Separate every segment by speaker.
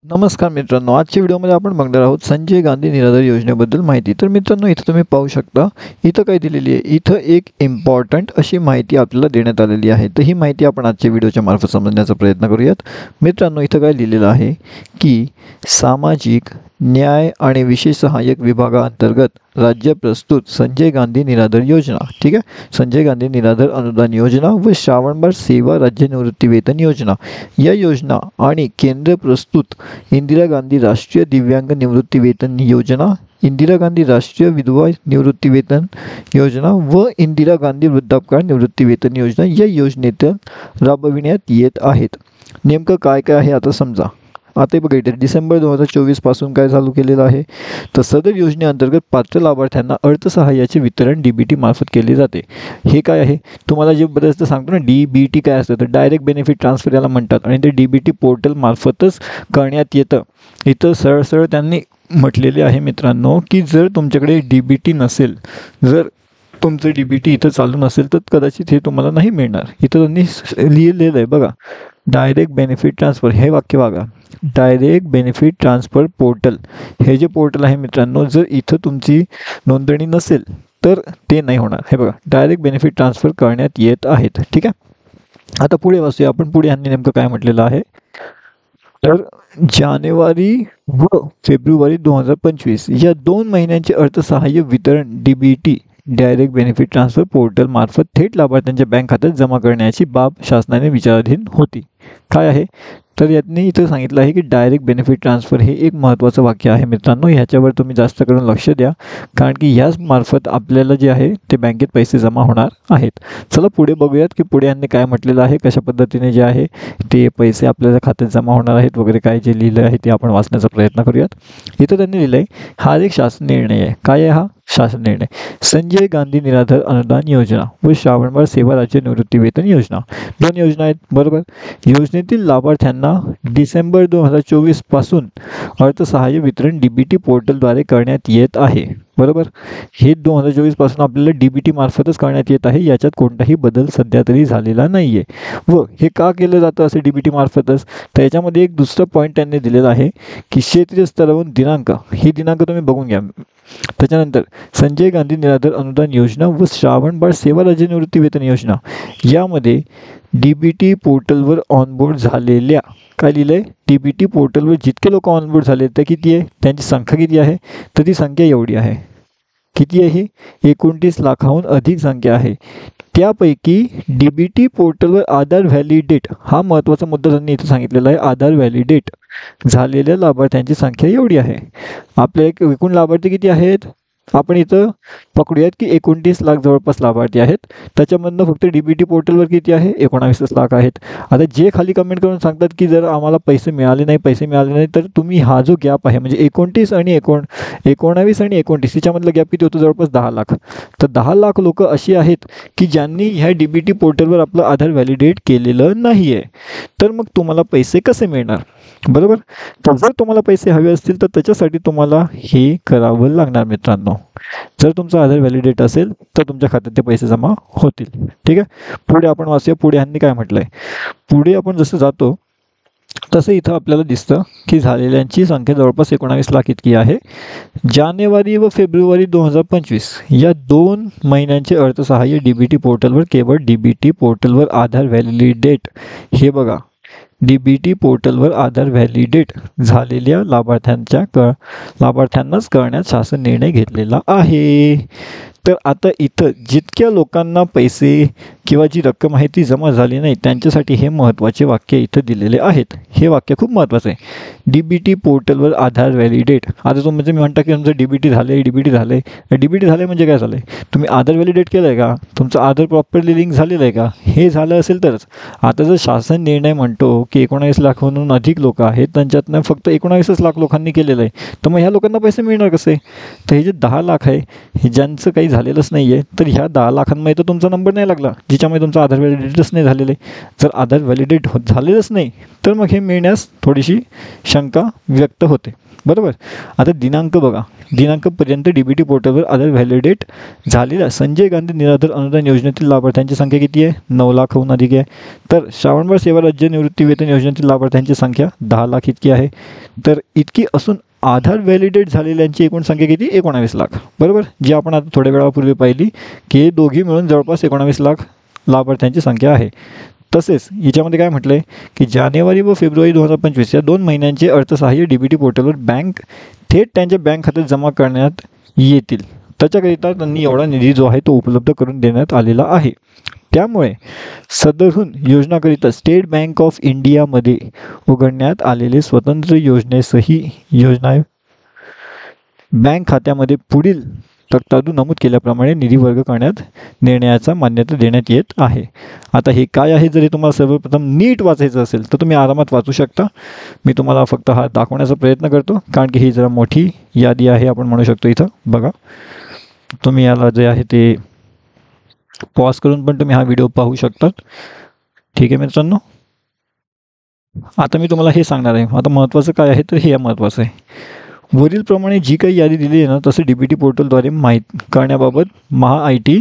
Speaker 1: नमस्कार मित्रांनो, आजच्या व्हिडिओमध्ये आपण बघणार आहोत संजय गांधी निराधार योजनेबद्दल माहिती। तर मित्रांनो, इथं तुम्ही पाहू शकता, इथं काय दिलेली आहे, इथं एक इम्पॉर्टंट अशी माहिती आपल्याला देण्यात आलेली आहे। तर ही माहिती आपण आजच्या व्हिडिओच्या मार्फत समजण्याचा प्रयत्न करूयात। मित्रांनो, इथं काय लिहिलेलं आहे की सामाजिक न्याय आणि विशेष सहाय्यक विभागाअंतर्गत राज्य प्रस्तुत संजय गांधी निराधार योजना, ठीक आहे, संजय गांधी निराधार अनुदान योजना व श्रावणबाळ सेवा राज्य निवृत्ती वेतन योजना या योजना आणि केंद्र प्रस्तुत इंदिरा गांधी राष्ट्रीय दिव्यांग निवृत्ती वेतन योजना, इंदिरा गांधी राष्ट्रीय विधवा निवृत्ती वेतन योजना व इंदिरा गांधी वृद्धापकाळ निवृत्ती वेतन योजना या योजनेतून राबविण्यात येत आहेत। नेमकं काय काय आहे आता समजा। आता बघा, इथे डिसेंबर 2024 पासून काय चालू केलेलं आहे, तर सदर योजनेअंतर्गत पात्र लाभार्थ्यांना अर्थसहाय्याचे वितरण डीबीटी मार्फत केले जाते। हे काय आहे, तुम्हाला जे बरेचदा सांगतो ना, डीबीटी काय असतं, तर डायरेक्ट बेनिफिट ट्रान्सफर याला म्हणतात आणि ते डीबीटी पोर्टल मार्फतच करण्यात येतं। इथं सरळ सरळ त्यांनी म्हटलेले आहे मित्रांनो, की जर तुमच्याकडे डीबीटी नसेल, जर तुमचं डीबीटी इथं चालू नसेल तर कदाचित हे तुम्हाला नाही मिळणार। इथं त्यांनी लिहिलेलं आहे बघा, डायरेक्ट बेनिफिट ट्रान्सफर, हे वाक्य बघा, डायरेक्ट बेनिफिट ट्रान्सफर पोर्टल, हे जे पोर्टल आहे मित्रांनो, जर इथं तुमची नोंदणी नसेल तर ते नाही होणार। हे बघा, डायरेक्ट बेनिफिट ट्रान्सफर करण्यात येत आहेत, ठीक आहे। आता पुढे वाचूया आपण, पुढे यांनी नेमकं काय म्हटलेलं आहे, तर जानेवारी व फेब्रुवारी 2025 या 2 महिन्यांचे अर्थसहाय्य वितरण DBT direct benefit transfer portal मार्फत थेट लाभार्थ्यांच्या बँक खात्यात जमा करण्याची बाब शासनाने विचाराधीन होती। काय आहे, तर यांनी इथं सांगितलं आहे की डायरेक्ट बेनिफिट ट्रान्सफर हे एक महत्त्वाचं वाक्य आहे मित्रांनो, ह्याच्यावर तुम्ही जास्त करून लक्ष द्या, कारण की ह्याच मार्फत आपल्याला जे आहे ते बँकेत पैसे जमा होणार आहेत। चला पुढे बघूयात की पुढे यांनी काय म्हटलेलं आहे, कशा पद्धतीने जे आहे ते पैसे आपल्याला खात्यात जमा होणार आहेत वगैरे, काय जे लिहिलं आहे ते आपण वाचण्याचा प्रयत्न करूयात। इथं त्यांनी लिहिलं आहे, हा एक शासन निर्णय आहे। काय आहे हा शासन निर्णय, संजय गांधी निराधार अनुदान योजना व श्रावणबाळ सेवा राज्य निवृत्ती वेतन योजना, दोन योजना आहेत बरोबर। योजनेतील लाभार्थ्यांना डिसेंबर 2024 पासून अर्थसहाय्य वितरण डीबीटी पोर्टलद्वारे करण्यात येत आहे बरोबर। हे 2024 पासून आपल्याला डीबीटी मार्फतच करण्यात येत आहे, याच्यात कोणताही बदल सध्या तरी झालेला नाही आहे। व हे का केलं जातं असे डीबीटी मार्फतच, तर याच्यामध्ये एक दुसरं पॉईंट त्यांनी दिलेलं आहे की क्षेत्रीय स्तरावरून दिनांक, ही दिनांक तुम्ही बघून घ्या। त्याच्यानंतर संजय गांधी निराधार अनुदान योजना व श्रावणबाळ सेवा राज्य निवृत्ती वेतन योजना यामध्ये डीबीटी पोर्टलवर ऑनबोर्ड झालेल्या, काय लिहिलं आहे, डीबीटी पोर्टलवर जितके लोक ऑनबोर्ड झाले ते किती आहे, त्यांची संख्या किती आहे, तर ती संख्या एवढी आहे, किती आहे, 29 लाखाहून अधिक संख्या आहे। त्यापैकी डीबीटी पोर्टलवर आधार व्हॅलिडेट, हा महत्त्वाचा मुद्दा त्यांनी इथं सांगितलेला आहे, आधार व्हॅलिडेट झालेल्या लाभार्थ्यांची संख्या एवढी आहे। आपले एकूण लाभार्थी किती आहेत, आपण इथं पकडूयात की 29 लाख जवळपास लाभार्थी आहेत, त्याच्यामधनं फक्त डीबीटी पोर्टलवर किती आहे, 19 लाख आहेत। आता जे खाली कमेंट करून सांगतात की जर आम्हाला पैसे मिळाले नाही, तर तुम्ही हा जो गॅप आहे, म्हणजे 29 आणि 19 आणि 29 याच्यामधलं गॅप किती होतं, जवळपास 10 लाख। तर 10 लाख लोक अशी आहेत की ज्यांनी ह्या डीबीटी पोर्टलवर आपलं आधार व्हॅलिडेट केलेलं नाही आहे। तर मग तुम्हाला पैसे कसे मिळणार बरोबर। तर जर तुम्हाला पैसे हवे असतील तर त्याच्यासाठी तुम्हाला हे करावं लागणार मित्रांनो। जर तुमचा आधार व्हॅलिडेट असेल तर तुमच्या खात्यात ते पैसे जमा होतील, ठीक आहे। पुढे आपण वाचूया, पुढे ह्यांनी काय म्हटलंय, पुढे आपण जसं जातो तसं इथं आपल्याला दिसतं की झालेल्यांची संख्या जवळपास 19 लाख इतकी आहे। जानेवारी व फेब्रुवारी 2025 या 2 महिन्यांचे अर्थसहाय्य डीबीटी पोर्टलवर, केवळ डीबीटी पोर्टलवर आधार व्हॅलिडेट, हे बघा, डीबीटी पोर्टलवर आधार व्हॅलिडेट झालेल्या लाभार्थ्यांनाच करण्यात शासन निर्णय घेतलेला आहे। तर आता इथं जितक्या लोकांना पैसे किंवा जी रक्कम आहे ती जमा झाली नाही त्यांच्यासाठी हे महत्त्वाचे वाक्य इथं दिलेले आहेत। हे वाक्य खूप महत्त्वाचं आहे, डीबीटी पोर्टलवर आधार व्हॅलिडेट। आता तुम्ही म्हणता की तुमचं डीबीटी झाले म्हणजे काय झालं, तुम्ही आधार व्हॅलिडेट केलं आहे का, तुमचं आधार प्रॉपरली लिंक झालेलं आहे का, हे झालं असेल तरच। आता जर शासन निर्णय म्हणतो की 19 लाखाहून अधिक लोक आहेत, त्यांच्यातनं फक्त 19 लाख लोकांनी केलेलं आहे, तर मग ह्या लोकांना पैसे मिळणार कसे, तर हे जे 10 लाख आहे, हे ज्यांचं काही झालेलंच नाही आहे, तर ह्या 10 लाखांमध्ये तर तुमचा नंबर नाही लागला, ज्याच्यामुळे तुमचं आधार व्हॅलिडेटच नाही झालेलं आहे. जर आधार व्हॅलिडेट झालेलंच नाही तर मग हे मिळण्यास थोडीशी शंका व्यक्त होते, बरोबर. आता दिनांक बघा, दिनांकपर्यंत DBT पोर्टलवर आधार व्हॅलिडेट झालेल्या संजय गांधी निराधार अनुदान योजनेतील लाभार्थ्यांची संख्या किती आहे? 9 लाखहून अधिक आहे. तर श्रावणबाळ सेवा राज्य निवृत्ती वेतन योजनेतील लाभार्थ्यांची संख्या 10 लाख इतकी आहे. तर इतकी असून आधार व्हॅलिडेट झालेल्यांची एकूण संख्या किती? 19 लाख, बरोबर. जी आपण आता थोड्या वेळापूर्वी पाहिली की हे दोघी मिळून जवळपास 19 लाख लाभार्थ्यांची संख्या आहे. तसेच याच्यामध्ये काय म्हटलं आहे की जानेवारी व फेब्रुवारी 2025 या 2 महिन्यांचे अर्थसहाय्य DBT पोर्टलवर बँक थेट त्यांच्या बँक खात्यात जमा करण्यात येतील. त्याच्याकरिता त्यांनी एवढा निधी जो आहे तो उपलब्ध करून देण्यात आलेला आहे. त्यामुळे सदरहून योजनाकरिता स्टेट बँक ऑफ इंडियामध्ये उघडण्यात आलेले स्वतंत्र योजनेसही योजना बँक खात्यामध्ये पुढील तक्त्यातून नमूद केल्याप्रमाणे निधी वर्ग करण्यात निर्णयाचा मान्यता देण्यात येत आहे. आता हे काय आहे, जरी तुम्हाला सर्वप्रथम नीट वाचायचं असेल तर तुम्ही आरामात वाचू शकता. मी तुम्हाला फक्त हा दाखवण्याचा प्रयत्न करतो, कारण की ही जरा मोठी यादी आहे आपण म्हणू शकतो. इथं बघा, तुम्ही याला जे आहे ते पॉज करून पण तुम्ही हा व्हिडिओ पाहू शकतात. ठीक आहे मित्रांनो, आता मी तुम्हाला हे सांगणार आहे. आता महत्त्वाचं काय आहे तर हे महत्त्वाचं आहे. वरीलप्रमाणे जी काही यादी दिली आहे ना, तसं DBT पोर्टलद्वारे माहीत करण्याबाबत MHA-IT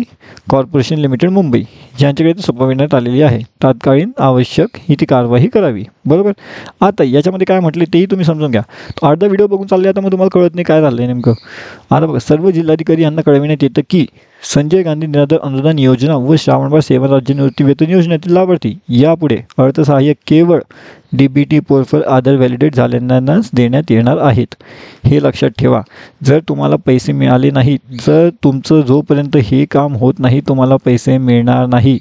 Speaker 1: कॉर्पोरेशन लिमिटेड मुंबई यांच्याकडे सोपविण्यात आलेली आहे. तात्कालीन आवश्यक ही ती कारवाई करावी, बरोबर. आता याच्यामध्ये काय म्हटले तेही तुम्ही समजून घ्या. अर्धा व्हिडिओ बघून चालले, आता मग तुम्हाला कळत नाही काय झालं आहे नेमकं. आता बघा, सर्व जिल्हाधिकारी यांना कळविण्यात येतं की संजय गांधी निराधार अनुदान योजना व श्रावणबाळ सेवा राज्य निवृत्ती वेतन योजनेतील लाभार्थी यापुढे अर्थसहाय्य केवळ DBT पोर्टल आधार व्हॅलिडेट झालेल्यांनाच देण्यात येणार आहेत. हे लक्षात ठेवा. जर तुम्हाला पैसे मिळाले नाहीत, जर तुमचं जोपर्यंत हे काम होत नाही तुम्हाला पैसे मिळणार नाही.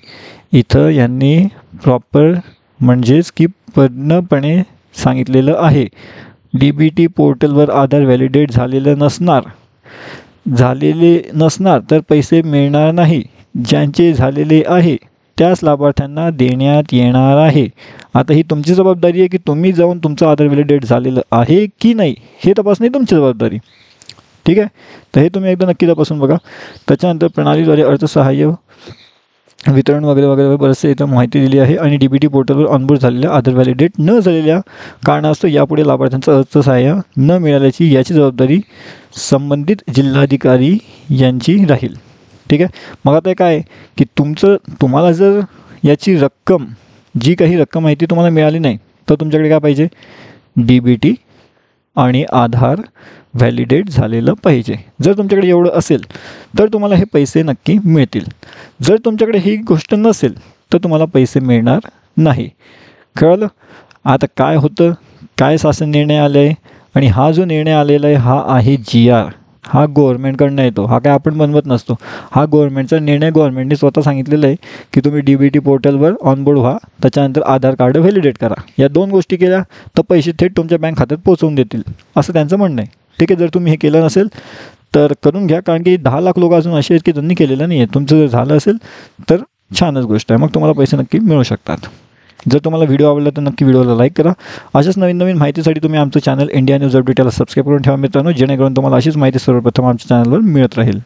Speaker 1: इथं यांनी प्रॉपर म्हणजेच की पूर्णपणे सांगितलेलं आहे. DBT पोर्टलवर आधार व्हॅलिडेट झालेले नसणार तर पैसे मिळणार नाही. ज्यांचे झालेले आहे त्याच लाभार्थ्यांना देण्यात येणार आहे. आता ही तुमची जबाबदारी आहे की तुम्ही जाऊन तुमचं आधार व्हॅलिडेट झालेलं आहे की नाही हे तपासणे तुमची जबाबदारी. ठीक आहे, तर हे तुम्ही एकदा नक्की तपासून बघा. त्याच्यानंतर प्रणालीद्वारे अर्थसहाय्य वितरण वगैरे वगैरे बरेचसे इथं माहिती दिली आहे. आणि DBT पोर्टलवर ऑनबोर्ड झालेल्या आधार व्हॅलिडेट न झालेल्या कारणास्तव यापुढे लाभार्थ्यांचं अर्थसहाय्य न मिळाल्याची याची जबाबदारी संबंधित जिल्हाधिकारी यांची राहील. ठीक आहे, मग आता काय आहे की तुम्हाला जर याची रक्कम जी काही रक्कम आहे ती तुम्हाला मिळाली नाही तर तुमच्याकडे काय पाहिजे? DBT आणि आधार व्हॅलिडेट झालेलं पाहिजे. जर तुमच्याकडे एवढं असेल तर तुम्हाला हे पैसे नक्की मिळतील. जर तुमच्याकडे ही गोष्ट नसेल तर तुम्हाला पैसे मिळणार नाही. कळलं? आता काय होतं, काय शासन निर्णय आले आहे आणि हा जो निर्णय आलेला आहे हा आहे GR. हा गव्हर्नमेंटकडनं येतो, हा काय आपण बनवत नसतो. हा गव्हर्नमेंटचा निर्णय, गव्हर्नमेंटने स्वतः सांगितलेलं आहे की तुम्ही DBT पोर्टलवर ऑनबोर्ड व्हा, त्याच्यानंतर आधार कार्ड व्हॅलिडेट करा. या 2 गोष्टी केल्या तर पैसे थेट तुमच्या बँक खात्यात पोहोचवून देतील असं त्यांचं म्हणणं आहे. ठीक आहे, जर तुम्ही हे केलं नसेल तर करून घ्या, कारण की 10 लाख लोक अजून असे आहेत की त्यांनी केलेलं नाही आहे. तुमचं जर झालं असेल तर छानच गोष्ट आहे, मग तुम्हाला पैसे नक्की मिळू शकतात. जर तुम्हाला व्हिडिओ आवडला तर नक्की व्हिडिओला लाईक करा. अशाच नवीन नवीन माहितीसाठी तुम्ही आमचं चॅनल इंडिया न्यूज अपडेटला सबस्क्राईब करून ठेवा मित्रांनो, जेणेकरून तुम्हाला अशीच माहिती सर्वप्रथम आमच्या चॅनलवर मिळत राहील.